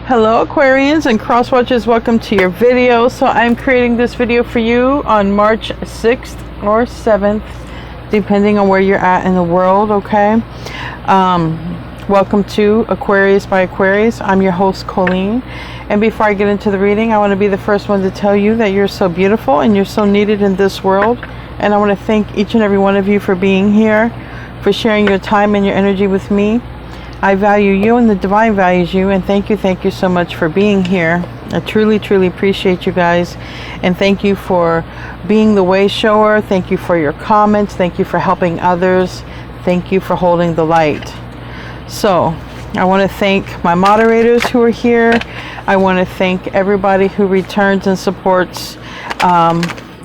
Hello Aquarians and cross watchers, welcome to your video. So I'm creating this video for you on March 6th or 7th, depending on where you're at in the world. Okay, welcome to Aquarius by Aquarius. I'm your host Colleen, and before I get into the reading, I want to be the first one to tell you that you're so beautiful and you're so needed in this world. And I want to thank each and every one of you for being here, for sharing your time and your energy with me. I value you and the divine values you, and thank you so much for being here. I truly appreciate you guys, and thank you for being the way shower. Thank you for your comments. Thank you for helping others. Thank you for holding the light. So I want to thank my moderators who are here. I want to thank everybody who returns and supports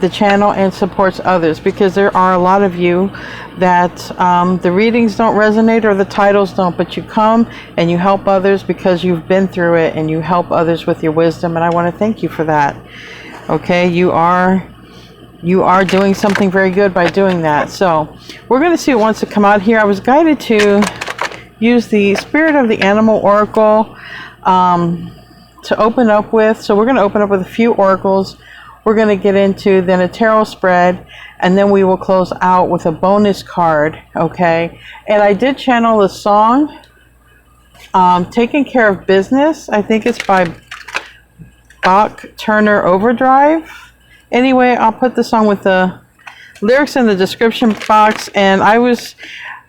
the channel and supports others, because there are a lot of you that the readings don't resonate or the titles don't, but you come and you help others because you've been through it, and you help others with your wisdom, and I want to thank you for that. Okay, you are doing something very good by doing that. So we're going to see what wants to come out here. I was guided to use the Spirit of the Animal Oracle to open up with. So we're going to open up with a few oracles. We're going to get into then a tarot spread, and then we will close out with a bonus card. Okay, and I did channel the song Taking Care of Business. I think it's by Bach Turner Overdrive. Anyway, I'll put the song with the lyrics in the description box. And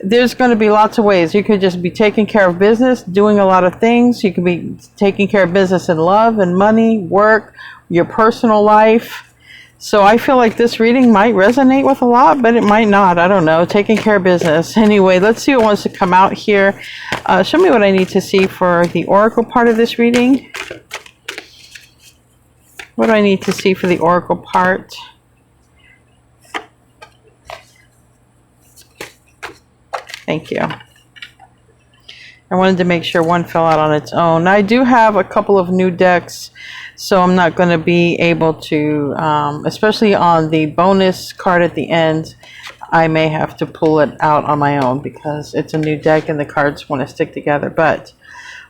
there's going to be lots of ways. You could just be taking care of business, doing a lot of things. You could be taking care of business in love and money, work, your personal life. So I feel like this reading might resonate with a lot, but it might not. I don't know. Taking care of business. Anyway, let's see what wants to come out here. Show me what I need to see for the oracle part of this reading. What do I need to see for the oracle part? Thank you. I wanted to make sure one fell out on its own. Now, I do have a couple of new decks, so I'm not going to be able to, especially on the bonus card at the end, I may have to pull it out on my own because it's a new deck and the cards want to stick together. But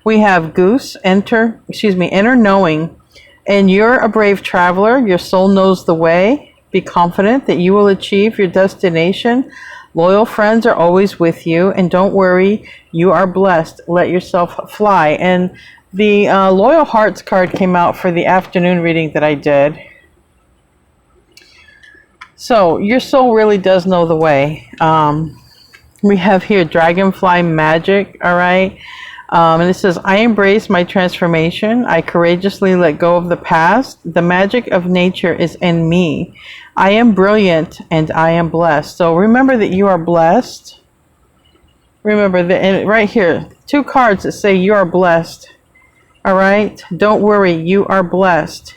we have Goose, inner knowing, and you're a brave traveler. Your soul knows the way. Be confident that you will achieve your destination. Loyal friends are always with you, and don't worry, you are blessed. Let yourself fly. And the Loyal Hearts card came out for the afternoon reading that I did. So your soul really does know the way. We have here Dragonfly Magic, all right? And it says, I embrace my transformation. I courageously let go of the past. The magic of nature is in me. I am brilliant and I am blessed. So remember that you are blessed. Remember that right here, two cards that say you are blessed. All right. Don't worry. You are blessed.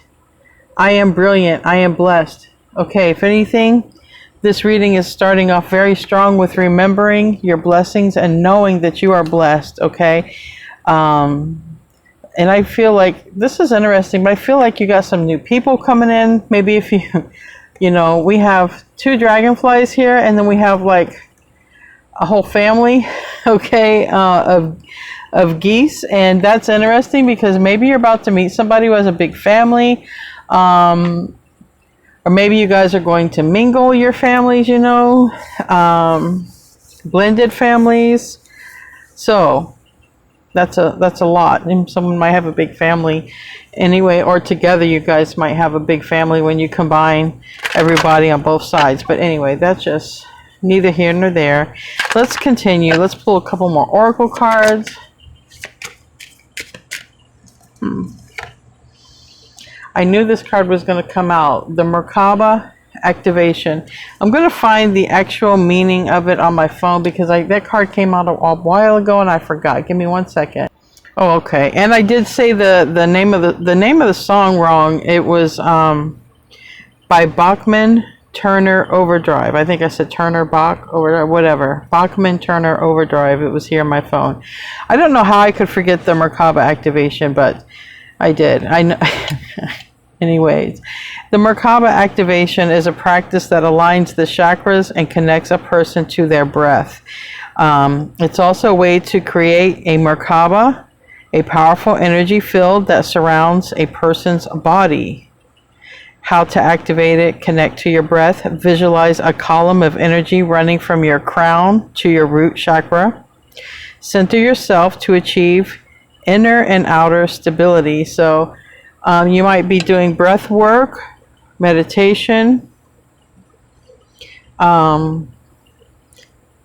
I am brilliant. I am blessed. Okay. If anything, this reading is starting off very strong with remembering your blessings and knowing that you are blessed. Okay. And I feel like this is interesting, but I feel like you got some new people coming in. Maybe if you know, we have two dragonflies here, and then we have like a whole family, okay, of geese. And that's interesting because maybe you're about to meet somebody who has a big family, or maybe you guys are going to mingle your families, you know, blended families. So that's a lot. And someone might have a big family anyway, or together you guys might have a big family when you combine everybody on both sides. But anyway, that's just neither here nor there. Let's continue. Let's pull a couple more oracle cards. I knew this card was going to come out. The Merkaba activation. I'm going to find the actual meaning of it on my phone because that card came out a while ago and I forgot. Give me 1 second. Oh, okay. And I did say the name of the song wrong. It was by Bachman Turner Overdrive. I think I said Turner Bach or whatever. Bachman Turner Overdrive. It was here on my phone. I don't know how I could forget the Merkaba activation, but I did. I know. Anyways, the Merkaba activation is a practice that aligns the chakras and connects a person to their breath. It's also a way to create a Merkaba a powerful energy field that surrounds a person's body. How to activate it: connect to your breath. Visualize a column of energy running from your crown to your root chakra. Center yourself to achieve inner and outer stability. So you might be doing breath work, meditation.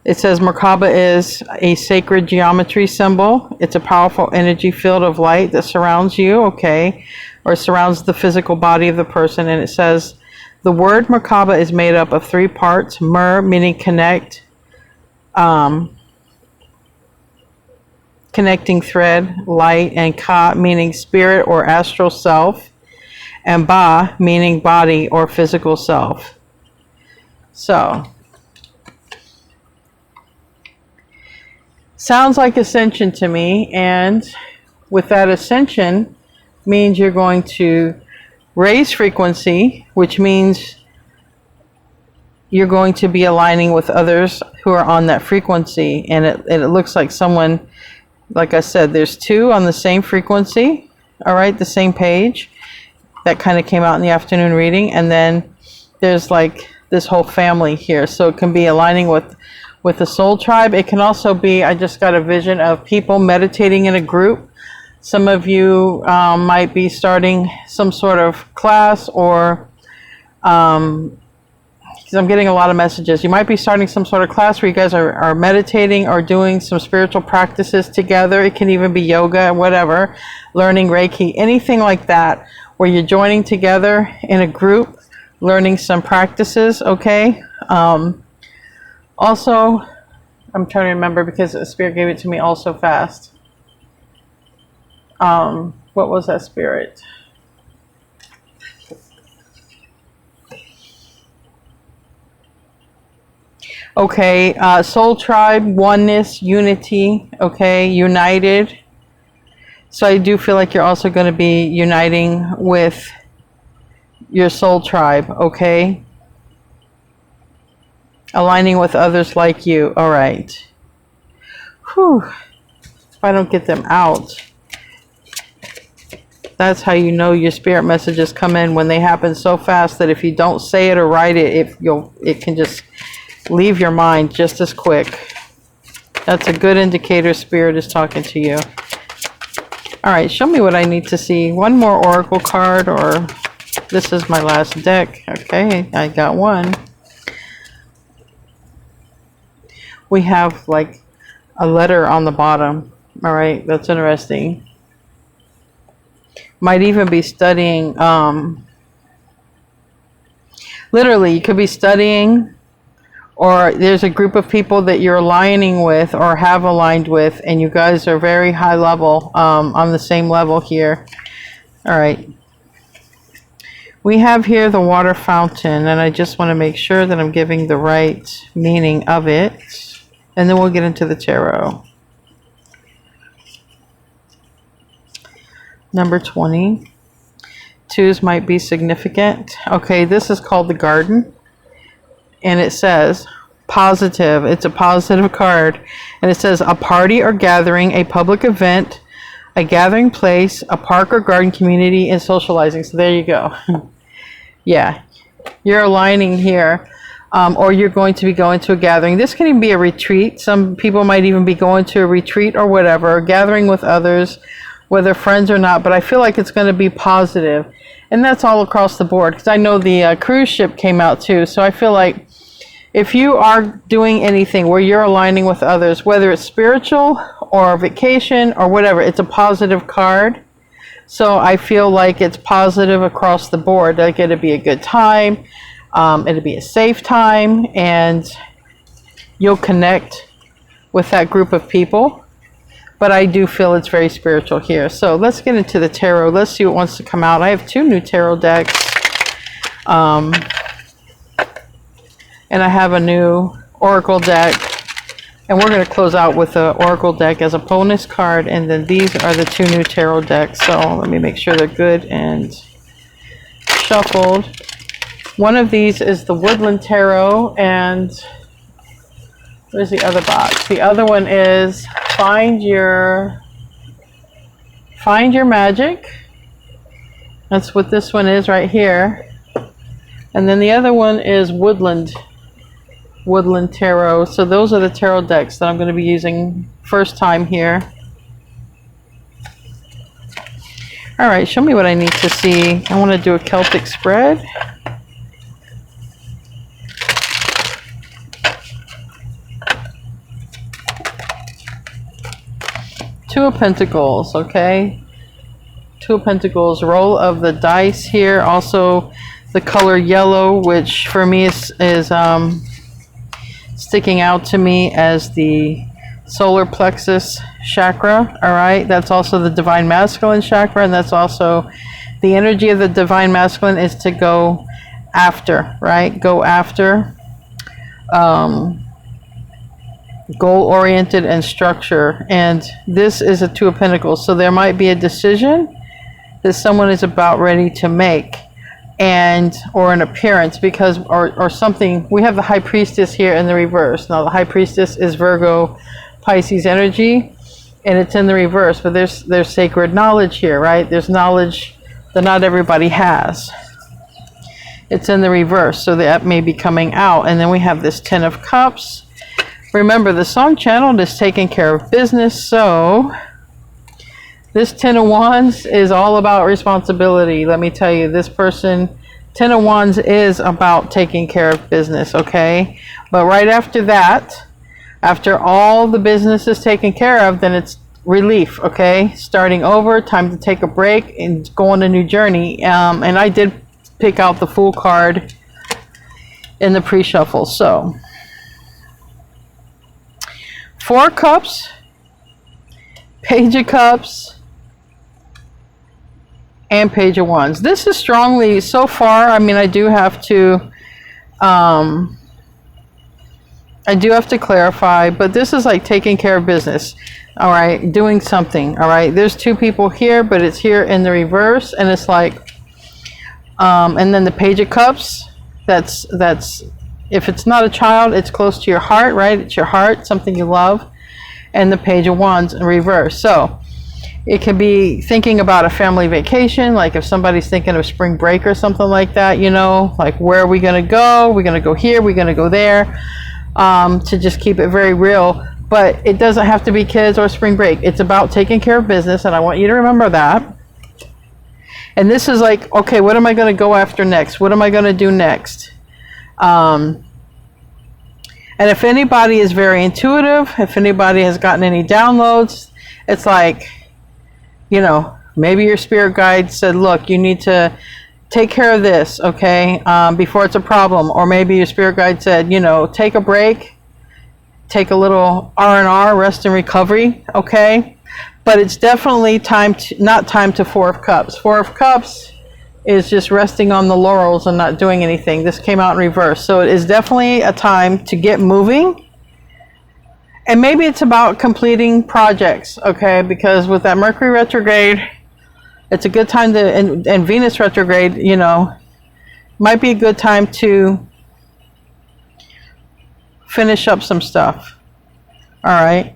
It says Merkaba is a sacred geometry symbol. It's a powerful energy field of light that surrounds you, okay, or surrounds the physical body of the person. And it says the word Merkaba is made up of 3 parts: Mer, meaning connect, connecting thread, light, and Ka, meaning spirit or astral self, and Ba, meaning body or physical self. So sounds like ascension to me, and with that ascension means you're going to raise frequency, which means you're going to be aligning with others who are on that frequency. And it looks like someone, like I said, there's 2 on the same frequency, all right, the same page. That kind of came out in the afternoon reading. And then there's like this whole family here. So it can be aligning with the soul tribe. It can also be, I just got a vision of people meditating in a group. Some of you might be starting some sort of class, or because I'm getting a lot of messages, you might be starting some sort of class where you guys are meditating or doing some spiritual practices together. It can even be yoga, whatever, learning Reiki, anything like that, where you're joining together in a group, learning some practices, okay? Also, I'm trying to remember because the Spirit gave it to me all so fast. What was that, Spirit? Okay, soul tribe, oneness, unity, okay, united. So I do feel like you're also going to be uniting with your soul tribe, okay? Aligning with others like you. All right. Whew. If I don't get them out. That's how you know your spirit messages come in, when they happen so fast that if you don't say it or write it, it can just leave your mind just as quick. That's a good indicator Spirit is talking to you. All right, show me what I need to see. One more oracle card, or this is my last deck. Okay, I got one. We have like a letter on the bottom. All right, that's interesting. Might even be studying, literally, you could be studying, or there's a group of people that you're aligning with or have aligned with, and you guys are very high level, on the same level here. All right. We have here the water fountain, and I just want to make sure that I'm giving the right meaning of it, and then we'll get into the tarot. Number 20. 2s might be significant. Okay, this is called the garden. And it says positive. It's a positive card. And it says a party or gathering, a public event, a gathering place, a park or garden community, and socializing. So there you go. Yeah, you're aligning here. Or you're going to be going to a gathering. This can even be a retreat. Some people might even be going to a retreat or whatever, gathering with others, whether friends or not. But I feel like it's going to be positive. And that's all across the board, because I know the cruise ship came out too. So I feel like if you are doing anything where you're aligning with others, whether it's spiritual or vacation or whatever, it's a positive card. So I feel like it's positive across the board. Like it'll be a good time. It'll be a safe time, and you'll connect with that group of people. But I do feel it's very spiritual here. So let's get into the tarot. Let's see what wants to come out. I have 2 new tarot decks. And I have a new oracle deck. And we're going to close out with the oracle deck as a bonus card. And then these are the 2 new tarot decks. So let me make sure they're good and shuffled. One of these is the Woodland Tarot. And where's the other box? The other one is Find Your Find your magic. That's what this one is right here. And then the other one is Woodland Tarot. So those are the tarot decks that I'm going to be using first time here. All right, show me what I need to see. I want to do a Celtic spread. Two of Pentacles, okay? Two of Pentacles, roll of the dice here. Also the color yellow, which for me is sticking out to me as the solar plexus chakra. All right, that's also the divine masculine chakra, and that's also the energy of the divine masculine is to go after, right? Go after, goal-oriented and structure. And this is a Two of Pentacles, so there might be a decision that someone is about ready to make, and or an appearance, because or something. We have the High Priestess here in the reverse. Now the High Priestess is Virgo Pisces energy, and it's in the reverse, but there's sacred knowledge here, right? There's knowledge that not everybody has. It's in the reverse, so that may be coming out. And then we have this Ten of Cups. Remember, the song channeled is taking care of business, so this Ten of Wands is all about responsibility. Let me tell you, this person, Ten of Wands is about taking care of business, okay? But right after that, after all the business is taken care of, then it's relief, okay? Starting over, time to take a break and go on a new journey. And I did pick out the Fool card in the pre-shuffle. So, Four of Cups, Page of Cups, and Page of Wands. This is strongly, so far, I mean, I do have to clarify, but this is like taking care of business, all right, doing something, all right. There's two people here, but it's here in the reverse, and it's like, and then the Page of Cups, that's if it's not a child, it's close to your heart, right? It's your heart, something you love, and the Page of Wands in reverse. So it could be thinking about a family vacation, like if somebody's thinking of spring break or something like that, you know, like where are we going to go? We're going to go here, we're going to go there, to just keep it very real. But it doesn't have to be kids or spring break. It's about taking care of business, and I want you to remember that. And this is like, okay, what am I going to go after next? What am I going to do next? And if anybody is very intuitive, if anybody has gotten any downloads, it's like, you know, maybe your spirit guide said, look, you need to take care of this, okay, before it's a problem. Or maybe your spirit guide said, you know, take a break, take a little R&R, rest and recovery, okay? But it's definitely time to, not time to Four of Cups. Four of Cups is just resting on the laurels and not doing anything. This came out in reverse. So it is definitely a time to get moving. And maybe it's about completing projects, okay? Because with that Mercury retrograde, it's a good time to, and Venus retrograde, you know, might be a good time to finish up some stuff. All right.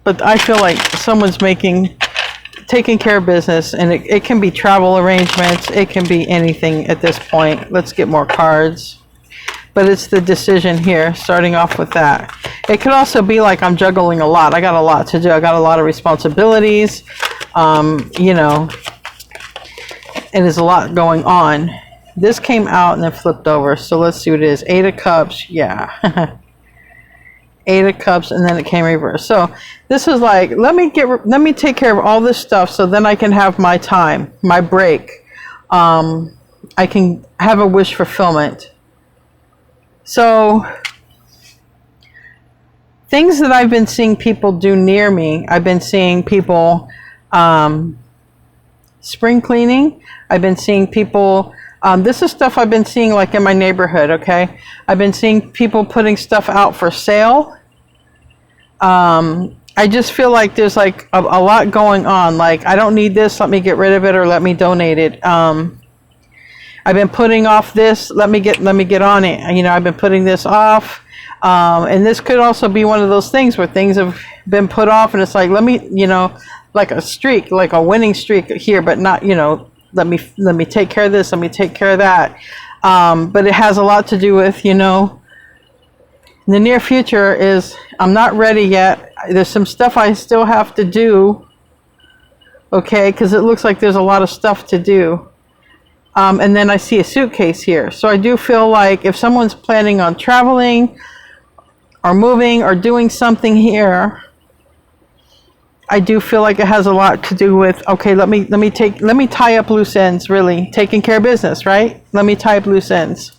But I feel like someone's taking care of business, and it can be travel arrangements. It can be anything at this point. Let's get more cards. But it's the decision here, starting off with that. It could also be like I'm juggling a lot. I got a lot to do. I got a lot of responsibilities, you know, and there's a lot going on. This came out and then flipped over. So let's see what it is. Eight of Cups. Yeah. Eight of Cups, and then it came reversed. So this is like, let me take care of all this stuff, so then I can have my time, my break. I can have a wish fulfillment. So things that I've been seeing people do near me, I've been seeing people spring cleaning. I've been seeing people, this is stuff I've been seeing like in my neighborhood, okay? I've been seeing people putting stuff out for sale. I just feel like there's like a lot going on. Like, I don't need this, let me get rid of it, or let me donate it. I've been putting off this, let me get on it. You know, I've been putting this off. And this could also be one of those things where things have been put off, and it's like, let me, you know, like a streak, like a winning streak here, but not, you know, let me take care of this, let me take care of that. But it has a lot to do with, you know, the near future is, I'm not ready yet. There's some stuff I still have to do, okay, because it looks like there's a lot of stuff to do. And then I see a suitcase here. So I do feel like if someone's planning on traveling or moving or doing something here, I do feel like it has a lot to do with, okay, let me tie up loose ends, really. Taking care of business, right? Let me tie up loose ends.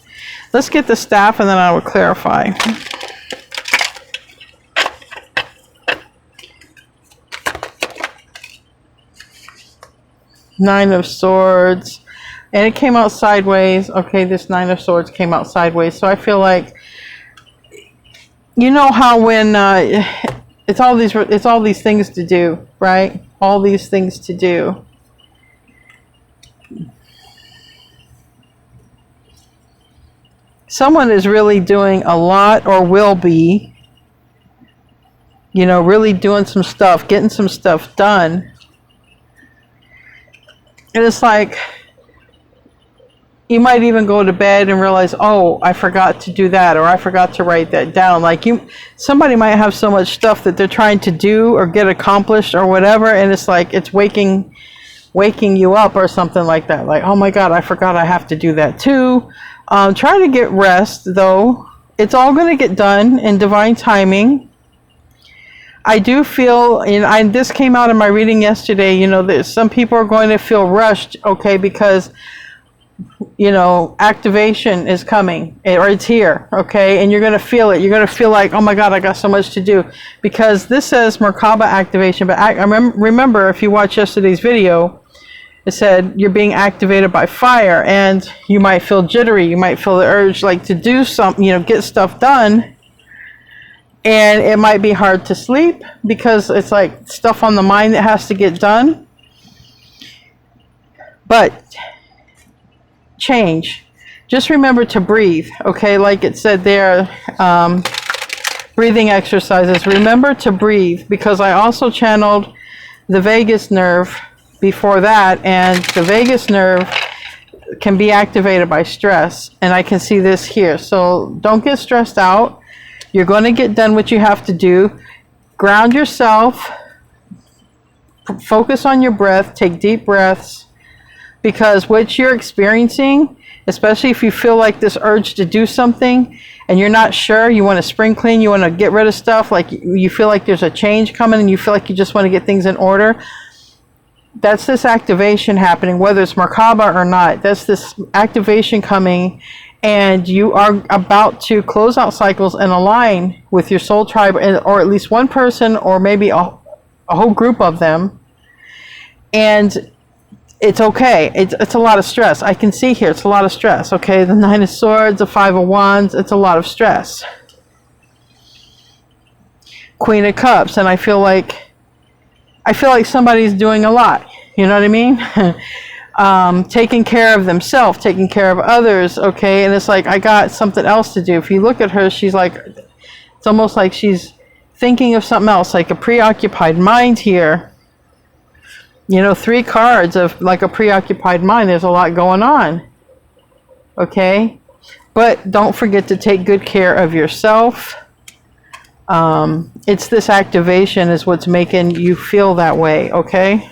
Let's get the staff and then I will clarify. Nine of Swords. And it came out sideways. Okay, this Nine of Swords came out sideways. So I feel like, you know how when it's all these things to do, right? All these things to do. Someone is really doing a lot, or will be, you know, really doing some stuff, getting some stuff done. And it's like, you might even go to bed and realize, oh, I forgot to do that, or I forgot to write that down. Like somebody might have so much stuff that they're trying to do or get accomplished or whatever, and it's like it's waking you up or something like that. Like, oh my God, I forgot I have to do that too. Try to get rest, though. It's all going to get done in divine timing. I do feel, and this came out in my reading yesterday, you know, that some people are going to feel rushed, okay, because, you know, activation is coming, or it's here, okay, and you're going to feel it. You're going to feel like, oh my God, I got so much to do, because this says Merkaba activation, but I remember if you watched yesterday's video, it said you're being activated by fire, and you might feel jittery, you might feel the urge like to do something, you know, get stuff done, and it might be hard to sleep because it's like stuff on the mind that has to get done. But change. Just remember to breathe, okay? Like it said there, breathing exercises. Remember to breathe, because I also channeled the vagus nerve before that, and the vagus nerve can be activated by stress, and I can see this here. So don't get stressed out. You're going to get done what you have to do. Ground yourself. Focus on your breath. Take deep breaths. Because what you're experiencing, especially if you feel like this urge to do something and you're not sure, you want to spring clean, you want to get rid of stuff, like you feel like there's a change coming and you feel like you just want to get things in order, that's this activation happening, whether it's Merkaba or not. That's this activation coming, and you are about to close out cycles and align with your soul tribe, or at least one person, or maybe a whole group of them. And it's okay. It's a lot of stress. I can see here it's a lot of stress. Okay, the Nine of Swords, the Five of Wands, it's a lot of stress. Queen of Cups, and I feel like somebody's doing a lot. You know what I mean? Taking care of themselves, taking care of others. Okay, and it's like, I got something else to do. If you look at her, she's like, it's almost like she's thinking of something else, like a preoccupied mind here. You know, 3 cards of like a preoccupied mind. There's a lot going on. Okay? But don't forget to take good care of yourself. It's this activation is what's making you feel that way. Okay?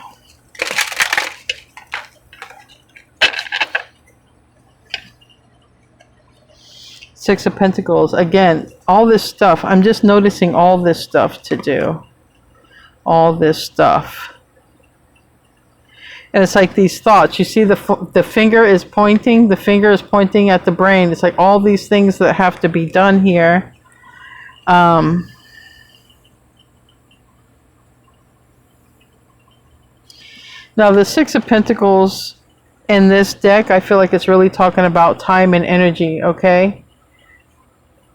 Six of Pentacles. Again, all this stuff. I'm just noticing all this stuff to do. All this stuff. And it's like these thoughts. You see the finger is pointing. The finger is pointing at the brain. It's like all these things that have to be done here. Now the Six of Pentacles in this deck, I feel like it's really talking about time and energy, okay?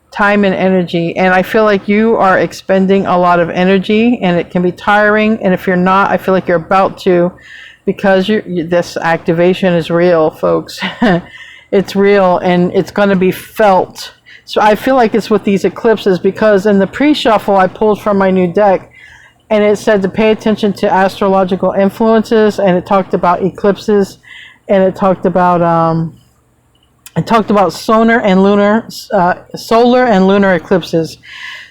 Time and energy. And I feel like you are expending a lot of energy, and it can be tiring. And if you're not, I feel like you're about to, because this activation is real, folks. It's real, and it's going to be felt. So I feel like it's with these eclipses, because in the pre-shuffle I pulled from my new deck, and it said to pay attention to astrological influences, and it talked about eclipses, and it talked about solar and lunar eclipses.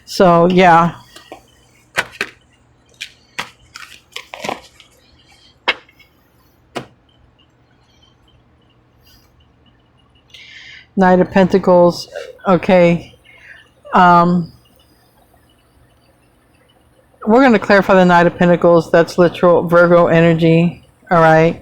So yeah. Knight of Pentacles. Okay. We're going to clarify the Knight of Pentacles. That's literal Virgo energy. All right.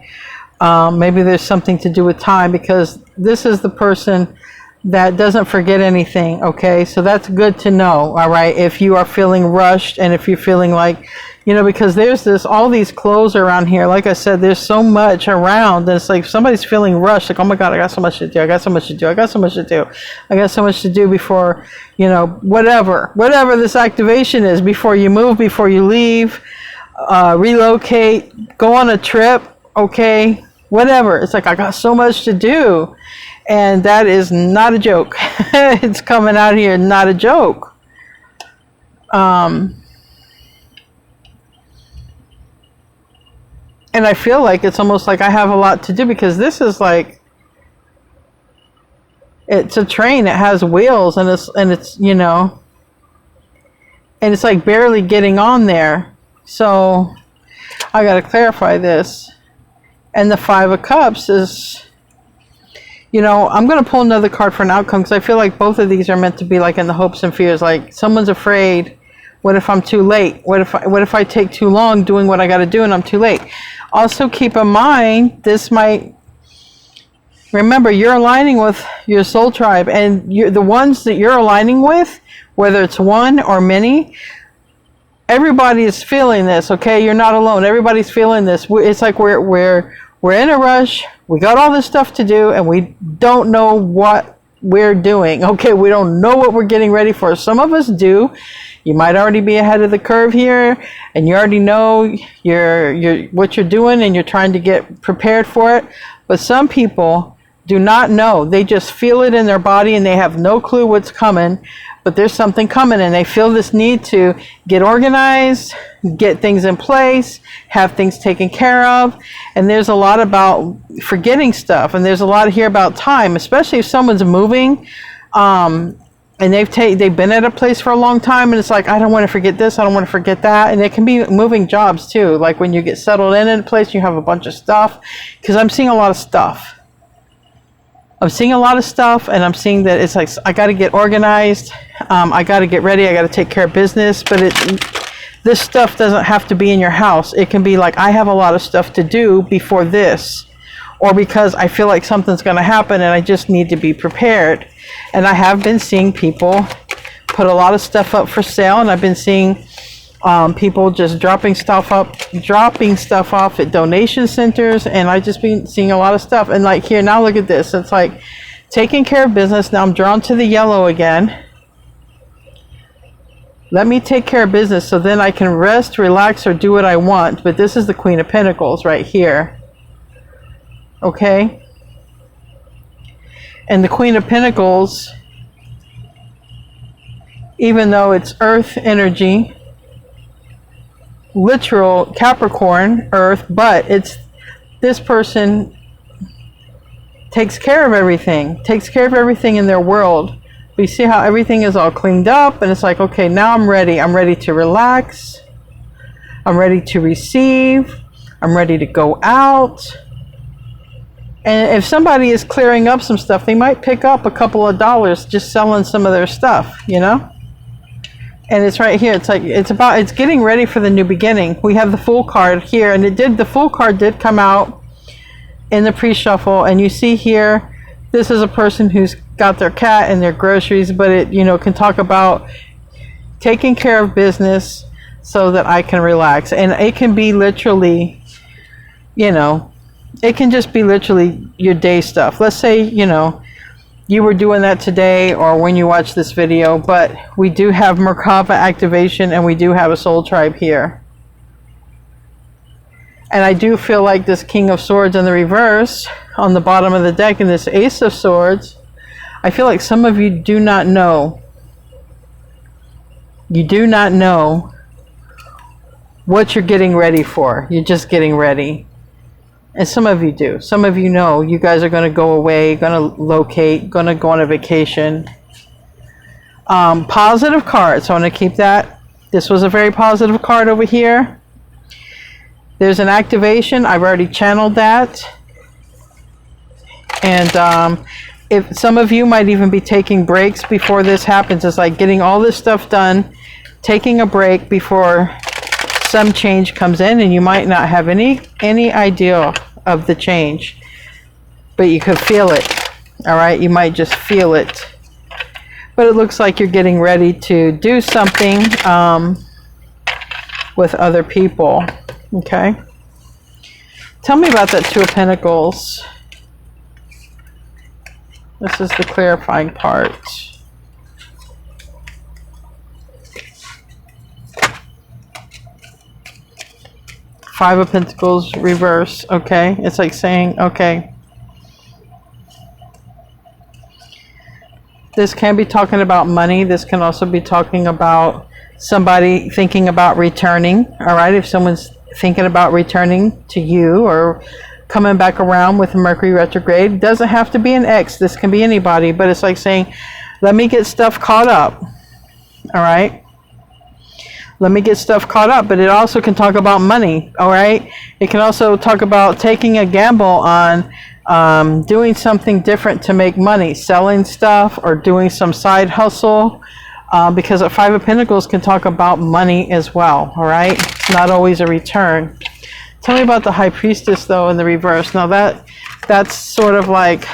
Maybe there's something to do with time, because this is the person that doesn't forget anything. Okay. So that's good to know. All right. If you are feeling rushed, and if you're feeling like, because there's all these clothes around here. Like I said, there's so much around. And it's like somebody's feeling rushed. Like, oh my God, I got so much to do. I got so much to do. I got so much to do. I got so much to do before, whatever this activation is, before you move, before you leave, relocate, go on a trip. Okay. Whatever. It's like, I got so much to do. And that is not a joke. It's coming out here, not a joke. And I feel like it's almost like I have a lot to do, because this is like, it's a train. It has wheels, and it's and it's like barely getting on there. So I got to clarify this. And the Five of Cups is, I'm going to pull another card for an outcome, because I feel like both of these are meant to be like in the hopes and fears. Like, someone's afraid. What if I'm too late? What if I take too long doing what I got to do and I'm too late? Also keep in mind, remember, you're aligning with your soul tribe, and the ones that you're aligning with, whether it's one or many, everybody is feeling this. Okay, you're not alone. Everybody's feeling this. It's like we're in a rush. We got all this stuff to do, and we don't know what we're doing. Okay, we don't know what we're getting ready for. Some of us do. You might already be ahead of the curve here, and you already know what you're doing, and you're trying to get prepared for it. But some people do not know. They just feel it in their body, and they have no clue what's coming. But there's something coming, and they feel this need to get organized, get things in place, have things taken care of. And there's a lot about forgetting stuff, and there's a lot here about time, especially if someone's moving. And they've been at a place for a long time, and it's like, I don't want to forget this, I don't want to forget that. And it can be moving jobs too. Like when you get settled in a place, you have a bunch of stuff. Because I'm seeing a lot of stuff. I'm seeing a lot of stuff, and I'm seeing that it's like, I got to get organized. I got to get ready. I got to take care of business. But this stuff doesn't have to be in your house. It can be like, I have a lot of stuff to do before this, or because I feel like something's going to happen and I just need to be prepared. And I have been seeing people put a lot of stuff up for sale, and I've been seeing people just dropping stuff off at donation centers, and I just been seeing a lot of stuff. And like here, now look at this. It's like taking care of business. Now I'm drawn to the yellow again. Let me take care of business so then I can rest, relax, or do what I want. But this is the Queen of Pentacles right here. Okay? And the Queen of Pentacles, even though it's earth energy, literal Capricorn, earth, but it's this person takes care of everything in their world. But you see how everything is all cleaned up, and it's like, okay, now I'm ready to relax, I'm ready to receive, I'm ready to go out. And if somebody is clearing up some stuff, they might pick up a couple of dollars just selling some of their stuff, And it's right here. It's like it's getting ready for the new beginning. We have the Fool card here, and the Fool card did come out in the pre-shuffle, and you see here, this is a person who's got their cat and their groceries, but it can talk about taking care of business so that I can relax. And it can be literally, it can just be literally your day stuff. Let's say, you were doing that today or when you watch this video, but we do have Merkaba activation, and we do have a soul tribe here. And I do feel like this King of Swords in the reverse on the bottom of the deck, and this Ace of Swords, I feel like some of you do not know. You do not know what you're getting ready for. You're just getting ready. And some of you do. Some of you know you guys are going to go away, going to locate, going to go on a vacation. Positive cards. So I want to keep that. This was a very positive card over here. There's an activation. I've already channeled that. And if some of you might even be taking breaks before this happens. It's like getting all this stuff done, taking a break before some change comes in, and you might not have any idea of the change, but you could feel it. All right, you might just feel it, but it looks like you're getting ready to do something with other people. Okay, tell me about that Two of Pentacles. This is the clarifying part. Five of Pentacles reverse. Okay, it's like saying, okay, this can be talking about money. This can also be talking about somebody thinking about returning. All right, if someone's thinking about returning to you or coming back around with Mercury retrograde, it doesn't have to be an ex. This can be anybody, but it's like saying, let me get stuff caught up. All right, let me get stuff caught up. But it also can talk about money. All right, it can also talk about taking a gamble on doing something different to make money, selling stuff or doing some side hustle, because a Five of Pentacles can talk about money as well. All right, it's not always a return. Tell me about the High Priestess, though, in the reverse. Now that's sort of like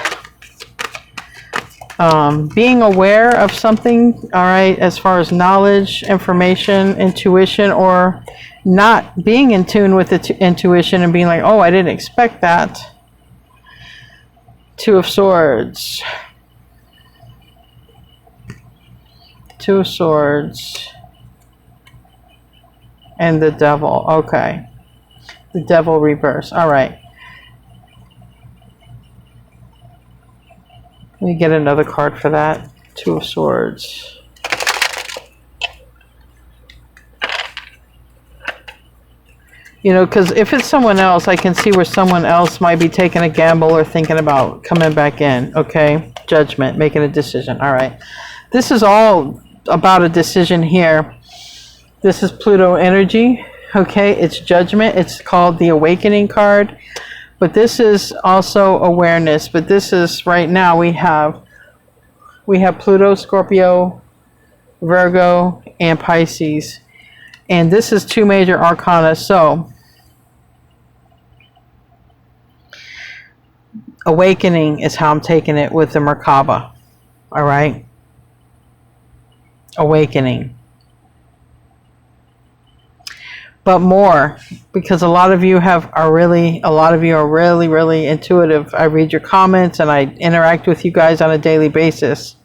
being aware of something, all right, as far as knowledge, information, intuition, or not being in tune with the intuition and being like, oh, I didn't expect that. Two of Swords. Two of Swords. And the Devil. Okay. The Devil reverse. All right. Let me get another card for that. Two of Swords. You know, because if it's someone else, I can see where someone else might be taking a gamble or thinking about coming back in. Okay. Judgment. Making a decision. All right. This is all about a decision here. This is Pluto energy. Okay. It's judgment. It's called the Awakening card. But this is also awareness. But this is right now we have Pluto, Scorpio, Virgo, and Pisces. And this is two major arcana. So awakening is how I'm taking it with the Merkaba. All right. Awakening. But more, because a lot of you are really intuitive. I read your comments and I interact with you guys on a daily basis.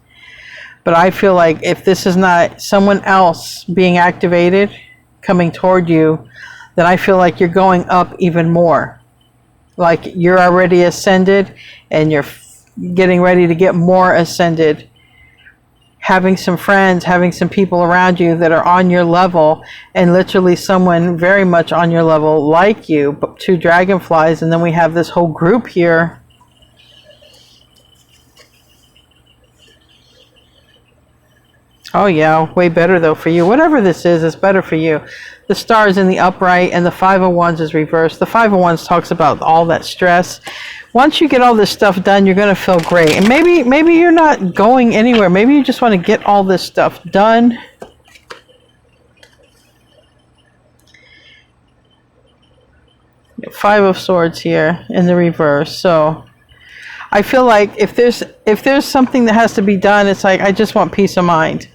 But I feel like if this is not someone else being activated, coming toward you, then I feel like you're going up even more. Like you're already ascended and you're getting ready to get more ascended. Having some friends, having some people around you that are on your level, and literally someone very much on your level like you, but two dragonflies, and then we have this whole group here. Oh yeah, way better though for you. Whatever this is, it's better for you. The star is in the upright and the Five of Wands is reversed. The Five of Wands talks about all that stress. Once you get all this stuff done, you're going to feel great. And maybe you're not going anywhere. Maybe you just want to get all this stuff done. Five of Swords here in the reverse. So I feel like if there's something that has to be done, it's like I just want peace of mind.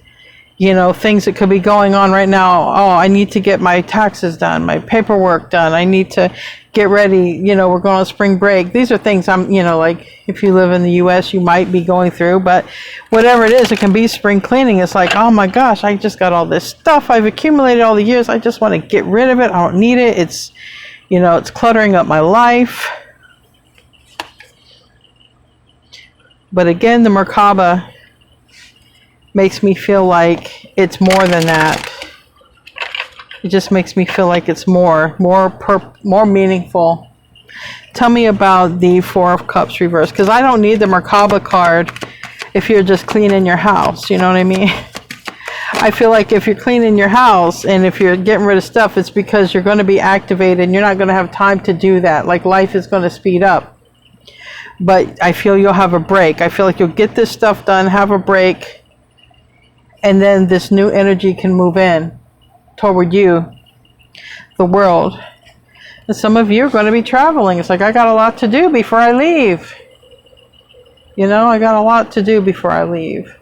You know, things that could be going on right now. Oh, I need to get my taxes done, my paperwork done. I need to get ready. You know, we're going on spring break. These are things like if you live in the U.S., you might be going through. But whatever it is, it can be spring cleaning. It's like, oh my gosh, I just got all this stuff I've accumulated all the years. I just want to get rid of it. I don't need it. It's, it's cluttering up my life. But again, the Merkaba makes me feel like it's more than that. It just makes me feel like it's more meaningful. Tell me about the Four of Cups reverse, because I don't need the Merkaba card if you're just cleaning your house, you know what I mean? I feel like if you're cleaning your house and if you're getting rid of stuff, it's because you're going to be activated and you're not going to have time to do that. Like life is going to speed up. But I feel you'll have a break. I feel like you'll get this stuff done, have a break, and then this new energy can move in toward you, the world. And some of you are going to be traveling. It's like, I got a lot to do before I leave. You know, I got a lot to do before I leave.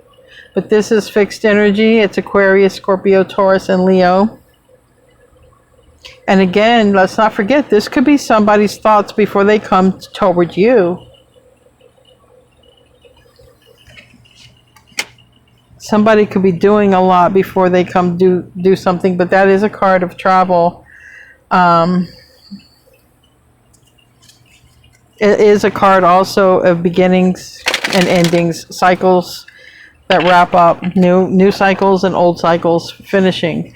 But this is fixed energy. It's Aquarius, Scorpio, Taurus, and Leo. And again, let's not forget, this could be somebody's thoughts before they come toward you. Somebody could be doing a lot before they come do something, but that is a card of travel. It is a card also of beginnings and endings, cycles that wrap up, new cycles and old cycles finishing.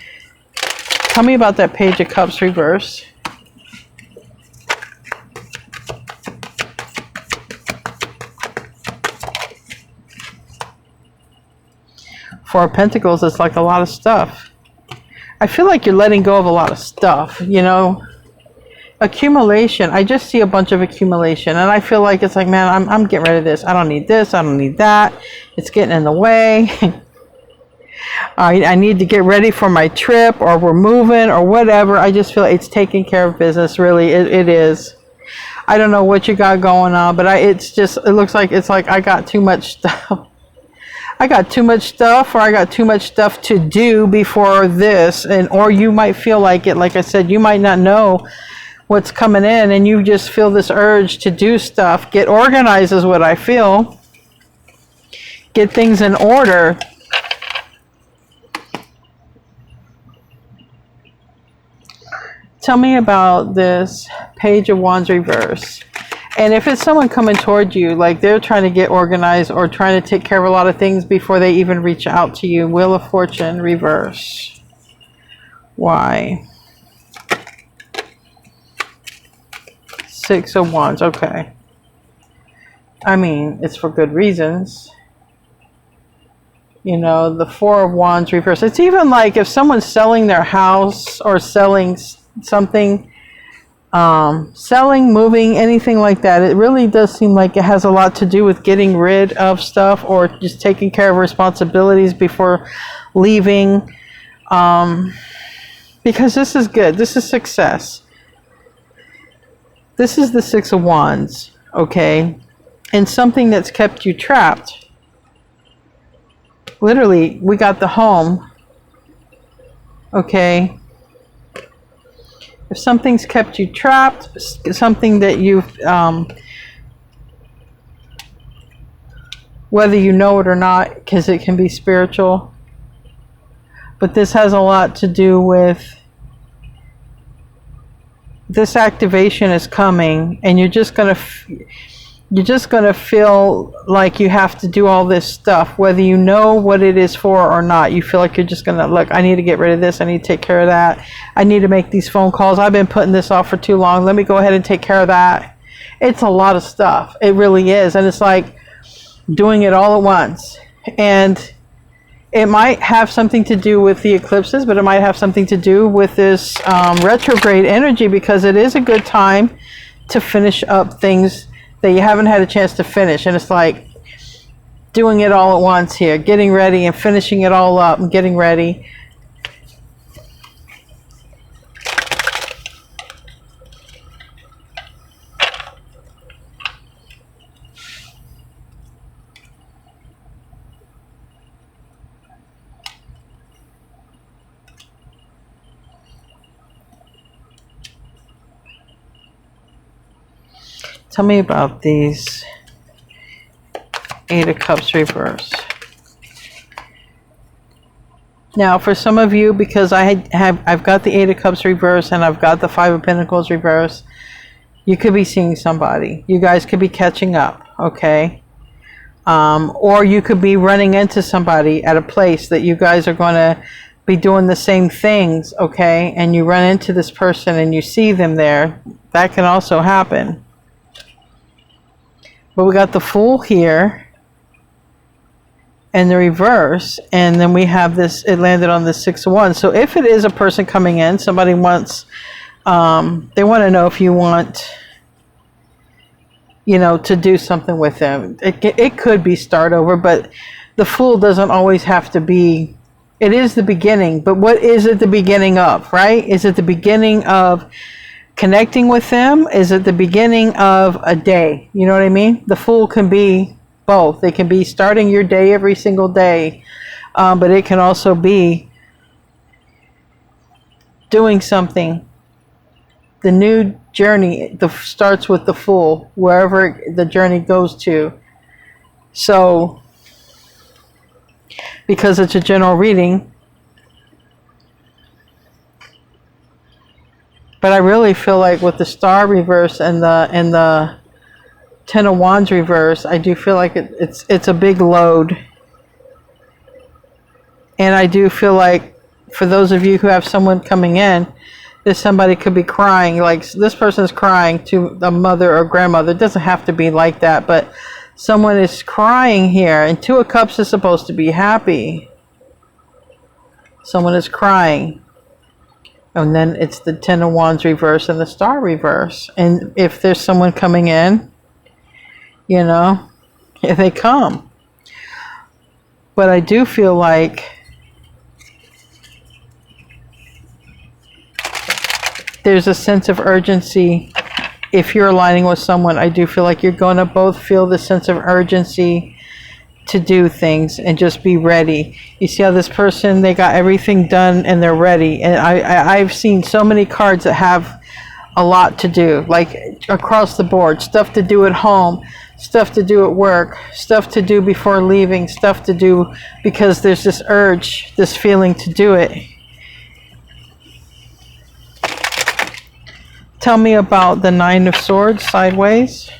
Tell me about that Page of Cups reverse. Four of Pentacles is like a lot of stuff. I feel like you're letting go of a lot of stuff, you know. Accumulation. I just see a bunch of accumulation, and I feel like it's like, man, I'm getting rid of this. I don't need this. I don't need that. It's getting in the way. I need to get ready for my trip, or we're moving, or whatever. I just feel like it's taking care of business. Really, it is. I don't know what you got going on, but it looks like it's like I got too much stuff. I got too much stuff, or I got too much stuff to do before this, or you might feel like it. Like I said, you might not know what's coming in, and you just feel this urge to do stuff. Get organized is what I feel. Get things in order. Tell me about this Page of Wands reverse. And if it's someone coming toward you, like they're trying to get organized or trying to take care of a lot of things before they even reach out to you. Wheel of Fortune reverse. Why? Six of Wands. Okay. I mean, it's for good reasons. You know, the Four of Wands reverse. It's even like if someone's selling their house or selling something, selling, moving, anything like that. It really does seem like it has a lot to do with getting rid of stuff or just taking care of responsibilities before leaving. Because this is good. This is success. This is the Six of Wands, okay? And something that's kept you trapped. Literally, we got the Home, okay? If something's kept you trapped, something that you've, whether you know it or not, because it can be spiritual, but this has a lot to do with this activation is coming, and you're just gonna feel like you have to do all this stuff, whether you know what it is for or not. You feel like you're just gonna, look, I need to get rid of this, I need to take care of that, I need to make these phone calls, I've been putting this off for too long, let me go ahead and take care of that. It's a lot of stuff. It really is. And it's like doing it all at once. And it might have something to do with the eclipses, but it might have something to do with this retrograde energy, because it is a good time to finish up things that you haven't had a chance to finish. And it's like doing it all at once here, getting ready and finishing it all up and getting ready. Tell me about these Eight of Cups reverse. Now, for some of you, because I've got the Eight of Cups reverse and I've got the Five of Pentacles reverse, you could be seeing somebody. You guys could be catching up, okay? Or you could be running into somebody at a place that you guys are going to be doing the same things, okay? And you run into this person and you see them there. That can also happen. But we got the Fool here and the reverse, and then we have this, it landed on the 6 of Wands. So if it is a person coming in, somebody wants, they want to know if you want, you know, to do something with them. It could be start over, but the Fool doesn't always have to be. It is the beginning, but what is it the beginning of, right? Is it the beginning of connecting with them? Is it the beginning of a day? You know what I mean? The Fool can be both. They can be starting your day every single day, but it can also be doing something. The new journey starts with the Fool, wherever the journey goes to. So, because it's a general reading, but I really feel like with the Star reverse and the 10 of Wands reverse, I do feel like it's a big load. And I do feel like for those of you who have someone coming in, this somebody could be crying, like this person is crying to a mother or grandmother. It doesn't have to be like that, but someone is crying here. And 2 of Cups is supposed to be happy. Someone is crying. And then it's the 10 of Wands reverse and the Star reverse. And if there's someone coming in, you know, if they come. But I do feel like there's a sense of urgency. If you're aligning with someone, I do feel like you're going to both feel the sense of urgency to do things and just be ready. You see how this person, they got everything done and they're ready. And I've seen so many cards that have a lot to do, like across the board. Stuff to do at home, stuff to do at work, stuff to do before leaving, stuff to do because there's this urge, this feeling to do it. Tell me about the 9 of Swords sideways.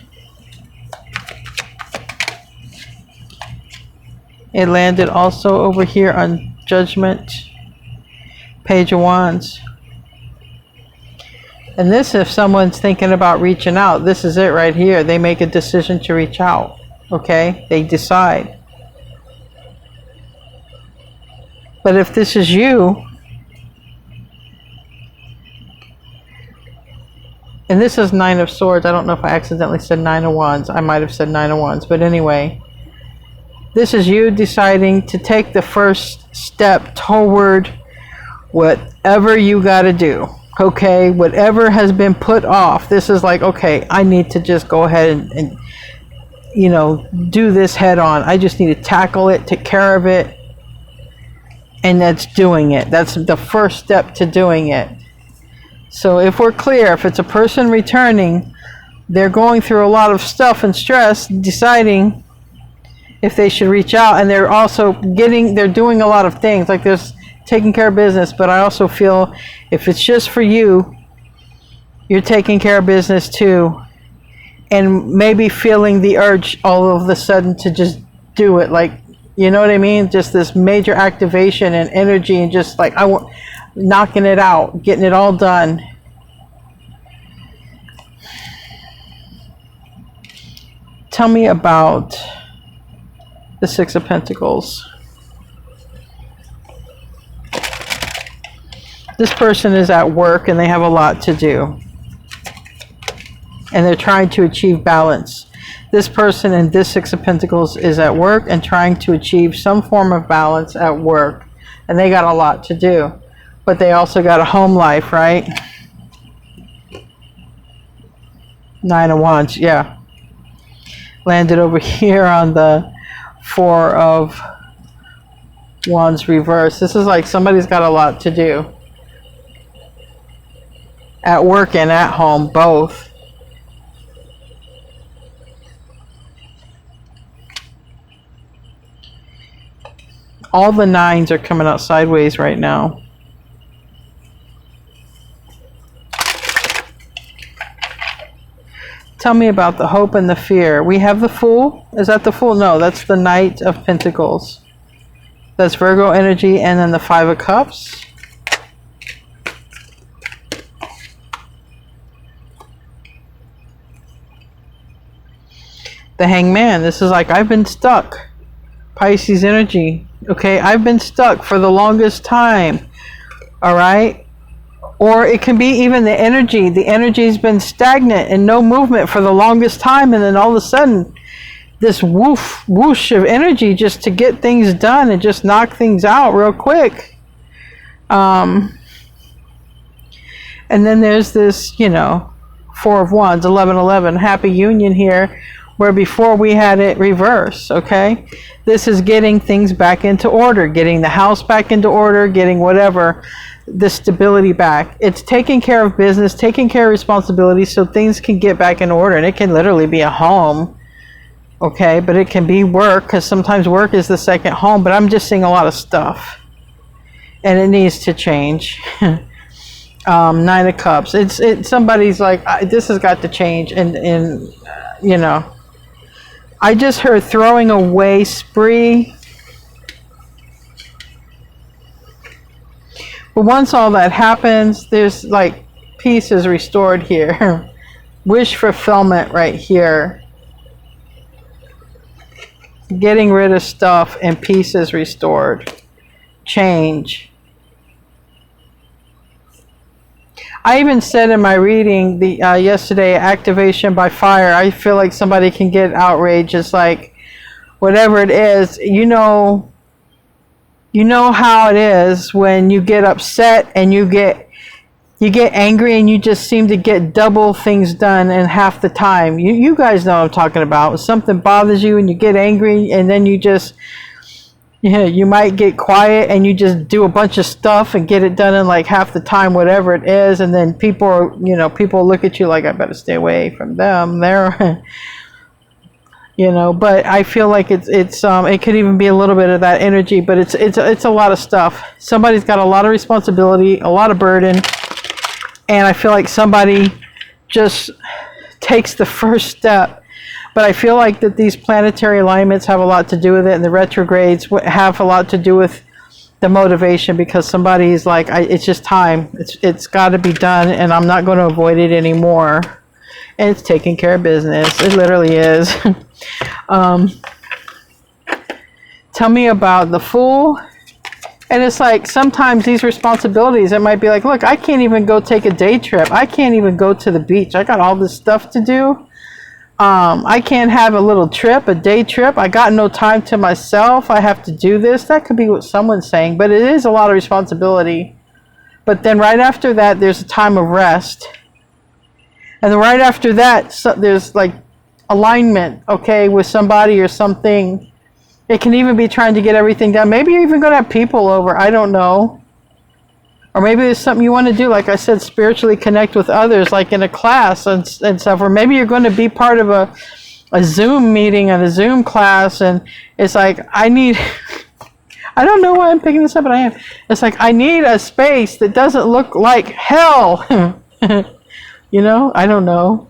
It landed also over here on Judgment, Page of Wands. And this, if someone's thinking about reaching out, this is it right here. They make a decision to reach out, okay? They decide. But if this is you, and this is 9 of Swords. I don't know if I accidentally said 9 of Wands. I might have said 9 of Wands. But anyway, this is you deciding to take the first step toward whatever you got to do. Okay? Whatever has been put off. This is like, okay, I need to just go ahead and you know, do this head on. I just need to tackle it, take care of it. And that's doing it. That's the first step to doing it. So if we're clear, if it's a person returning, they're going through a lot of stuff and stress, deciding if they should reach out, and they're also they're doing a lot of things, like there's taking care of business, but I also feel if it's just for you, you're taking care of business too, and maybe feeling the urge all of a sudden to just do it, like, you know what I mean? Just this major activation and energy, and just like, I want knocking it out, getting it all done. Tell me about the 6 of Pentacles. This person is at work and they have a lot to do. And they're trying to achieve balance. This person in this 6 of Pentacles is at work and trying to achieve some form of balance at work. And they got a lot to do. But they also got a home life, right? 9 of Wands, yeah. Landed over here on the 4 of Wands reverse. This is like somebody's got a lot to do. At work and at home, both. All the 9s are coming out sideways right now. Tell me about the hope and the fear. We have the Fool. Is that the Fool? No, that's the Knight of Pentacles. That's Virgo energy, and then the Five of Cups. The Hangman. This is like, I've been stuck. Pisces energy. Okay, I've been stuck for the longest time. All right. Or it can be even the energy. The energy's been stagnant and no movement for the longest time, and then all of a sudden, this whoosh of energy just to get things done and just knock things out real quick. And then there's this, you know, Four of Wands, 1111, happy union here, where before we had it reverse. Okay, this is getting things back into order, getting the house back into order, getting whatever, the stability back. It's taking care of business, taking care of responsibilities, so things can get back in order. And it can literally be a home, okay, but it can be work, because sometimes work is the second home. But I'm just seeing a lot of stuff, and it needs to change. Nine of Cups. It's somebody's like, this has got to change, and you know, I just heard throwing away spree. But once all that happens, there's like peace is restored here. Wish fulfillment right here. Getting rid of stuff and peace is restored. Change. I even said in my reading yesterday, activation by fire. I feel like somebody can get outraged. It's like, whatever it is, you know how it is when you get upset and you get angry, and you just seem to get double things done in half the time. You guys know what I'm talking about. When something bothers you and you get angry, and then you just, you might get quiet and you just do a bunch of stuff and get it done in like half the time, whatever it is. And then people look at you like, I better stay away from them. They're, but I feel like it could even be a little bit of that energy, but it's a lot of stuff. Somebody's got a lot of responsibility, a lot of burden, and I feel like somebody just takes the first step. But I feel like that these planetary alignments have a lot to do with it, and the retrogrades have a lot to do with the motivation, because somebody's like, it's just time. It's got to be done, and I'm not going to avoid it anymore. And it's taking care of business. It literally is. Tell me about the Fool. And it's like, sometimes these responsibilities, it might be like, look, I can't even go take a day trip. I can't even go to the beach. I got all this stuff to do. I can't have a little trip, a day trip. I got no time to myself. I have to do this. That could be what someone's saying, but it is a lot of responsibility. But then right after that, there's a time of rest. And then right after that, there's like alignment, okay, with somebody or something. It can even be trying to get everything done. Maybe you're even going to have people over. I don't know. Or maybe there's something you want to do, like I said, spiritually connect with others, like in a class and stuff. Or maybe you're going to be part of a Zoom meeting and a Zoom class, and it's like, I don't know why I'm picking this up, but I am. It's like, I need a space that doesn't look like hell. I don't know.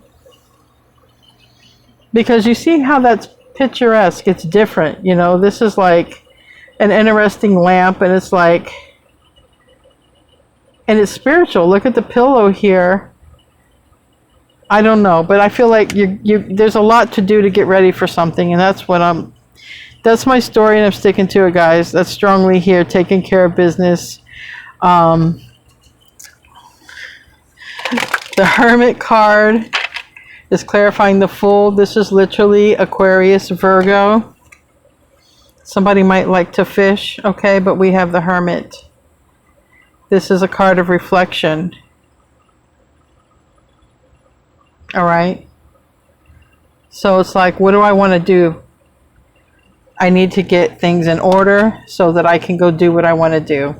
Because you see how that's picturesque. It's different. This is like an interesting lamp, and it's like, and it's spiritual. Look at the pillow here. I don't know, but I feel like there's a lot to do to get ready for something, and that's my story, and I'm sticking to it, guys. That's strongly here, taking care of business. The Hermit card is clarifying the Fool. This is literally Aquarius, Virgo. Somebody might like to fish, okay, but we have the Hermit. This is a card of reflection. All right. So it's like, what do I want to do? I need to get things in order so that I can go do what I want to do.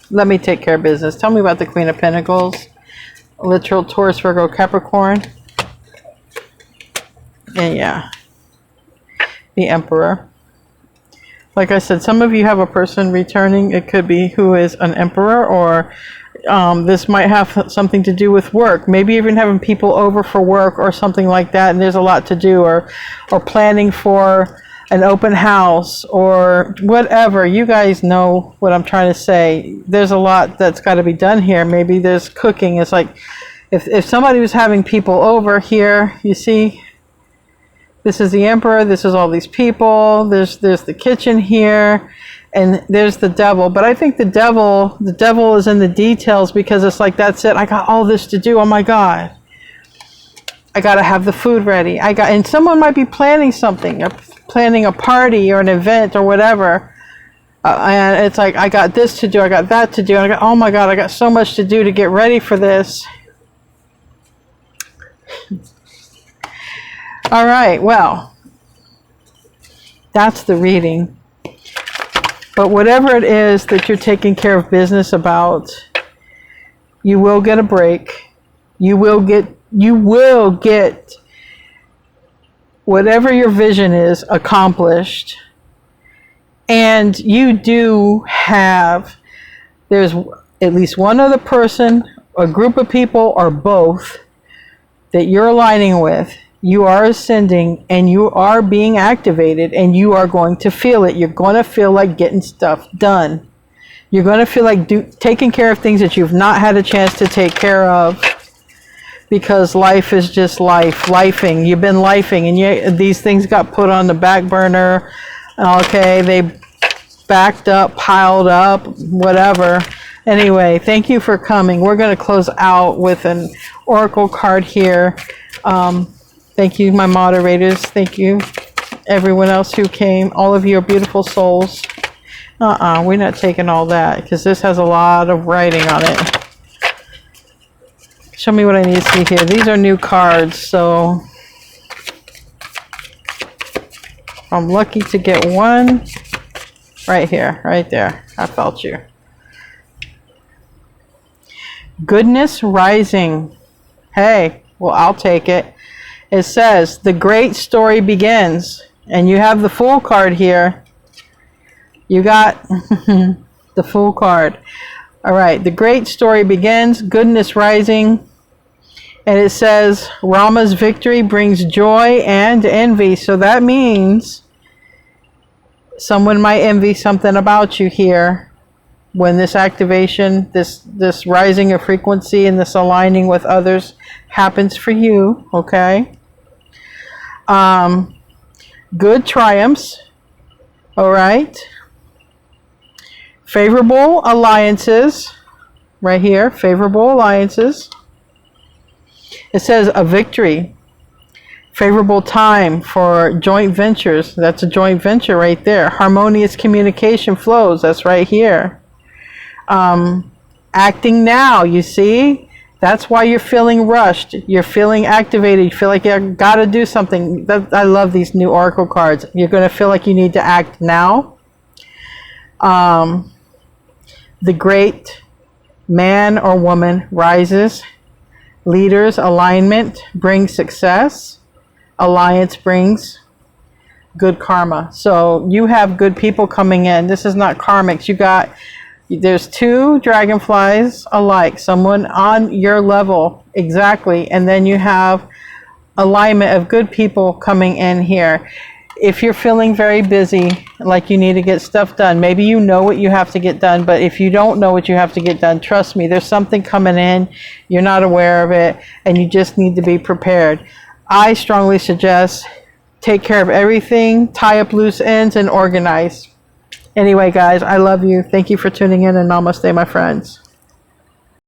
Let me take care of business. Tell me about the Queen of Pentacles. Literal Taurus, Virgo, Capricorn. And yeah, the Emperor. Like I said, some of you have a person returning. It could be who is an emperor, or This might have something to do with work, maybe even having people over for work or something like that, and there's a lot to do, or planning for an open house or whatever. You guys know what I'm trying to say. There's a lot that's got to be done here. Maybe there's cooking. It's like if somebody was having people over here, you see, this is the emperor, this is all these people, there's the kitchen here, and there's the devil. But I think the devil is in the details, because it's like, that's it, I got all this to do, oh my God, I got to have the food ready, and someone might be planning something, or planning a party or an event or whatever, and it's like, I got this to do, I got that to do, and I got, oh my God, I got so much to do to get ready for this. All right, well, that's the reading. But whatever it is that you're taking care of business about, you will get a break. You will get whatever your vision is accomplished. And you do have, there's at least one other person, a group of people, or both that you're aligning with. You are ascending, and you are being activated, and you are going to feel it. You're going to feel like getting stuff done. You're going to feel like taking care of things that you've not had a chance to take care of, because life is just lifing. You've been lifing, and these things got put on the back burner. Okay, they backed up, piled up, whatever. Anyway, thank you for coming. We're going to close out with an oracle card here. Thank you, my moderators. Thank you, everyone else who came. All of you are beautiful souls. We're not taking all that, because this has a lot of writing on it. Show me what I need to see here. These are new cards, so I'm lucky to get one right here, right there. I felt you. Goodness rising. Hey, well, I'll take it. It says, the great story begins. And you have the Fool card here. You got the Fool card. All right, the great story begins, goodness rising. And it says, Rama's victory brings joy and envy. So that means someone might envy something about you here when this activation, this rising of frequency and this aligning with others happens for you, okay? Good triumphs, all right? Favorable alliances, right here, favorable alliances. It says a victory. Favorable time for joint ventures. That's a joint venture right there. Harmonious communication flows. That's right here. Acting now, you see? That's why you're feeling rushed. You're feeling activated. You feel like you got to do something. I love these new oracle cards. You're going to feel like you need to act now. The great man or woman rises. Leaders, alignment brings success. Alliance brings good karma. So you have good people coming in. This is not karmics. There's two dragonflies alike, someone on your level, exactly, and then you have alignment of good people coming in here. If you're feeling very busy, like you need to get stuff done, maybe you know what you have to get done, but if you don't know what you have to get done, trust me, there's something coming in, you're not aware of it, and you just need to be prepared. I strongly suggest take care of everything, tie up loose ends, and organize. Anyway, guys, I love you. Thank you for tuning in, and namaste, my friends.